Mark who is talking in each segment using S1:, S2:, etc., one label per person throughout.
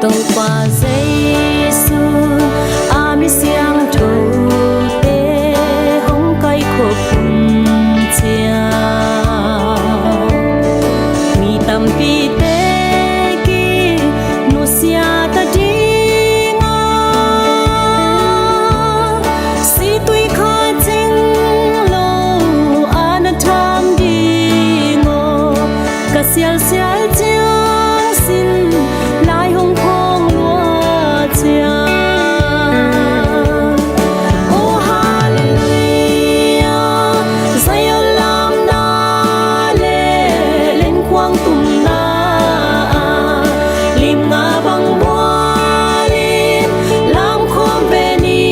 S1: tàu qua Giêsu ami siang thâu te hong kai khop chia mi tam pi te ki nu sia ta dinga si tui kha ching lo ana tham dingo ka sial sial chiang sin lai hong phong lua chia oh hallelujah zayo lam na le lên quang tum na lim nga bang bua lim lam khom ve ni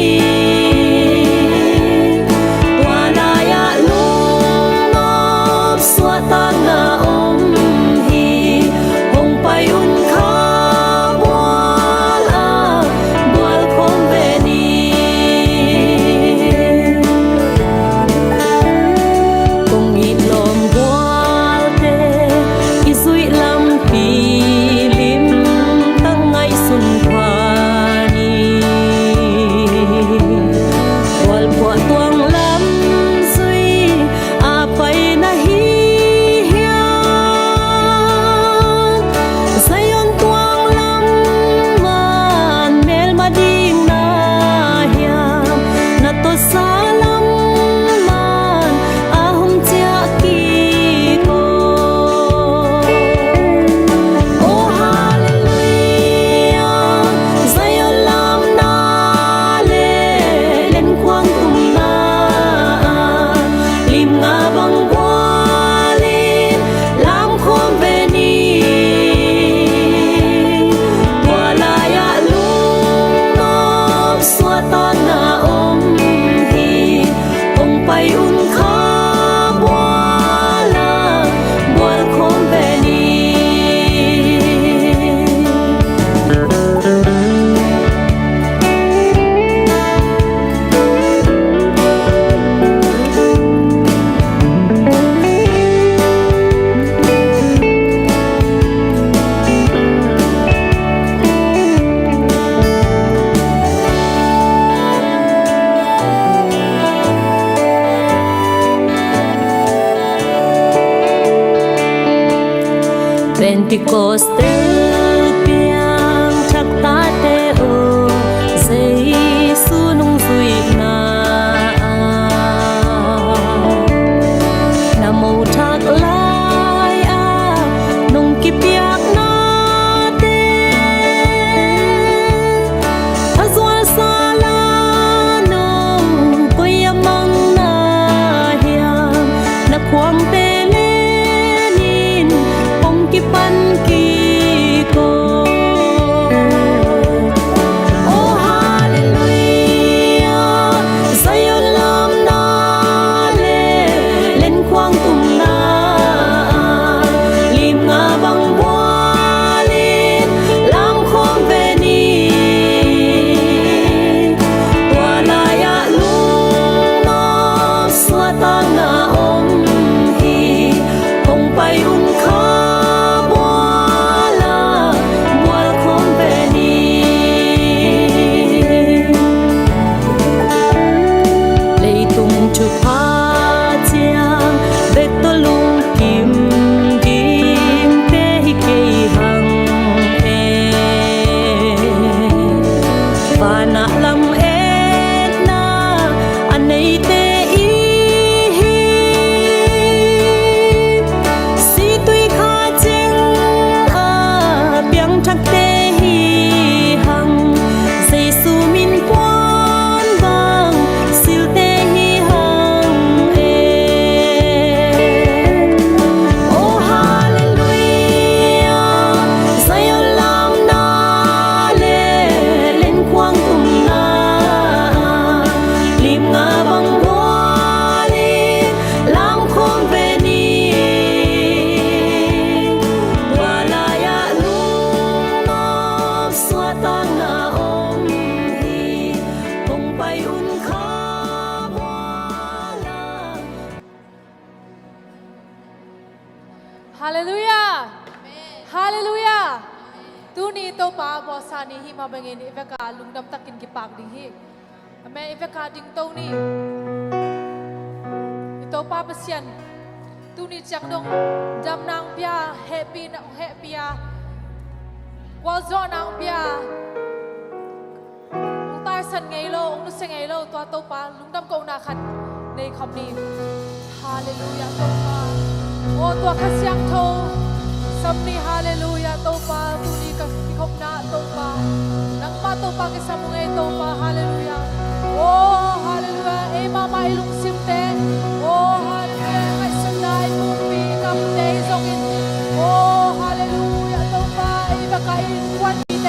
S1: wala ya lung nop swa ta na om hi hong pai un kha bual khom ve ni kong it lom bual te izui lam pi lim tang ngai sun khwa ni wal pwa tuang lam zui a pai na hi hian zayon tuang lam man mel ma ding na hiam na to sa lam man a hong chia ki ko oh hallelujah zayon lam na le lên quang tum na lim nga bang bua lim lam khom ve ni wala ya lung nop swa ta na om hi hong pai un kha bual khom ve ni Pentecoste piang thak ta te o Giêsu nung vui na nam mô thak lai a nung ki piak na te azwal sala nong koyamang na hiam na kwang te lenin ong ki pan ki ko oh hallelujah zayon lam na le lên quang tum na lim nga bang bua lim lam khom ve ni wala ya lung nop swa ta na om hi hong pai un kha bual khom ve ni leitung thu pha chiang bek to lung kim kim te hi ke hang e pana lam et na anei te i hi si tui kha ching a piang thak te hi hang Giêsu min quan vang sil te hi hang e oh hallelujah zayon lam na le lên quang tum na lim nga bang bua lim lam khom ve ni wala ya lung nop swa ta na om hi hong pai un kha
S2: Hallelujah. Hallelujah. ตูนี่ตัวป้าบอสานี่ฮิมาบังเงินเอเวกาลุงดำตักกินกิปากดิฮิแม่เอเวกาดิงตัวนี่ตัวป้าเปษียนตูนี่จักดงดำนางเปียแฮปปี้นะแฮปปี้อะวอลจอนางเปียลุงตายสันไงโลองนุสไงโลตัวป้าลุงดำกงนาขัดในคำนี้ฮาเลลูยาตัวป้าโอ้ตัวขัดเสียงโทสัมนีฮาเลลูยาตัวป้าตูนี่กับพิคบนาตัวป้านังมาตัวป้ากิสมุงไงตัวป้าฮา